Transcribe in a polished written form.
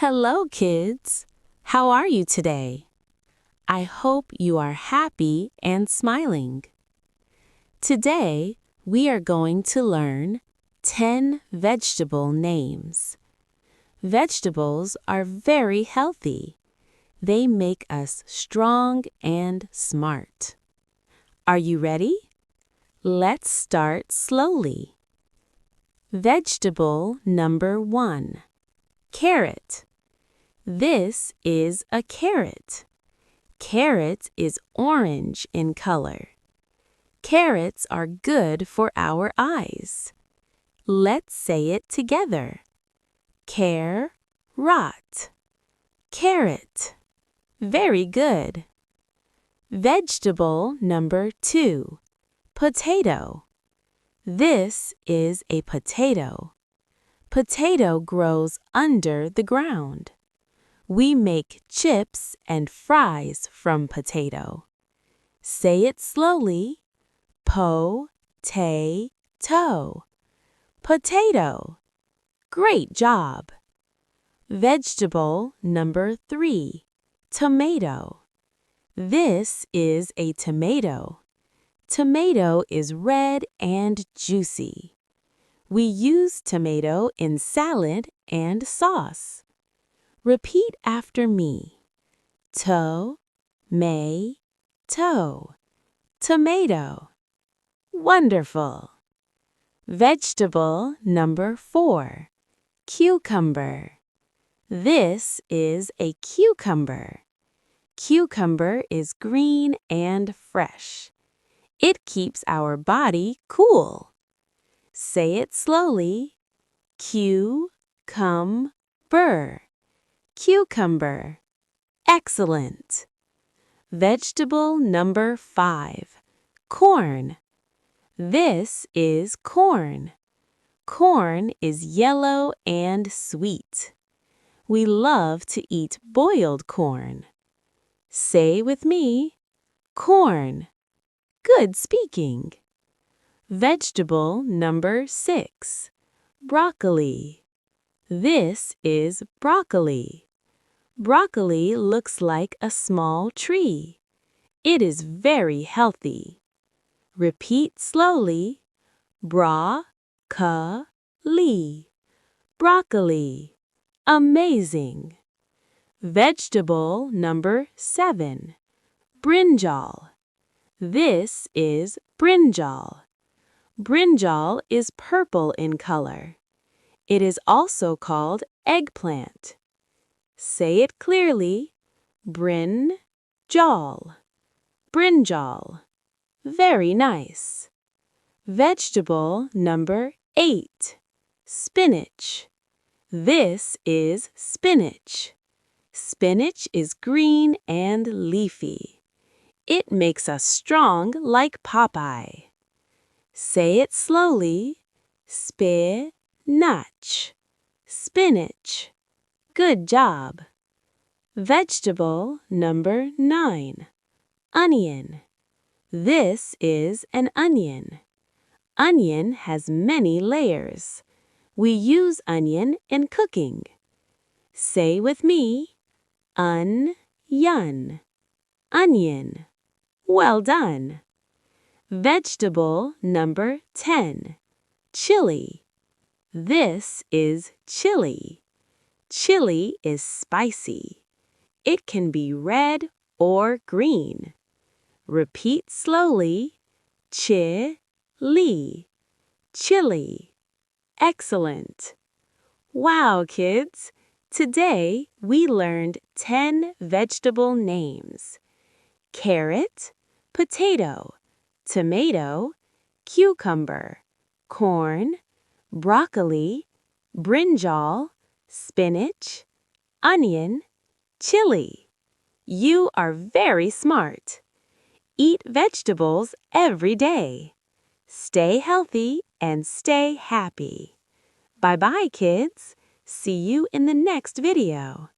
Hello, kids. How are you today? I hope you are happy and smiling. Today, we are going to learn 10 vegetable names. Vegetables are very healthy. They make us strong and smart. Are you ready? Let's start slowly. Vegetable number 1. Carrot. This is a carrot. Carrot is orange in color. Carrots are good for our eyes. Let's say it together. Care-rot. Carrot. Very good. Vegetable number 2. Potato. This is a potato. Potato grows under the ground. We make chips and fries from potato. Say it slowly. Po-tay-to. Potato. Great job. Vegetable number 3. Tomato. This is a tomato. Tomato is red and juicy. We use tomato in salad and sauce. Repeat after me. To-may-to. Tomato. Wonderful. Vegetable number 4. Cucumber. This is a cucumber. Cucumber is green and fresh. It keeps our body cool. Say it slowly. Cucumber. Cucumber. Excellent. Vegetable number 5. Corn. This is corn. Corn is yellow and sweet. We love to eat boiled corn. Say with me, corn. Good speaking. Vegetable number 6. Broccoli. This is broccoli. Broccoli looks like a small tree. It is very healthy. Repeat slowly. Bro-ca-lee. Broccoli. Amazing. Vegetable number 7. Brinjal. This is brinjal. Brinjal is purple in color. It is also called eggplant. Say it clearly. Brinjal. Brinjal. Very nice. Vegetable number 8. Spinach. This is spinach. Spinach is green and leafy. It makes us strong like Popeye. Say it slowly. Spinach. Spinach. Good job. Vegetable number 9. Onion. This is an onion. Onion has many layers. We use onion in cooking. Say with me, onion. Onion. Well done. Vegetable number 10. Chili. This is chili. Chili is spicy. It can be red or green. Repeat slowly. Chili. Chili. Excellent. Wow, kids! Today we learned 10 vegetable names. Carrot, potato, tomato, cucumber, corn, broccoli, brinjal, spinach, onion, chili. You are very smart. Eat vegetables every day. Stay healthy and stay happy. Bye-bye, kids. See you in the next video.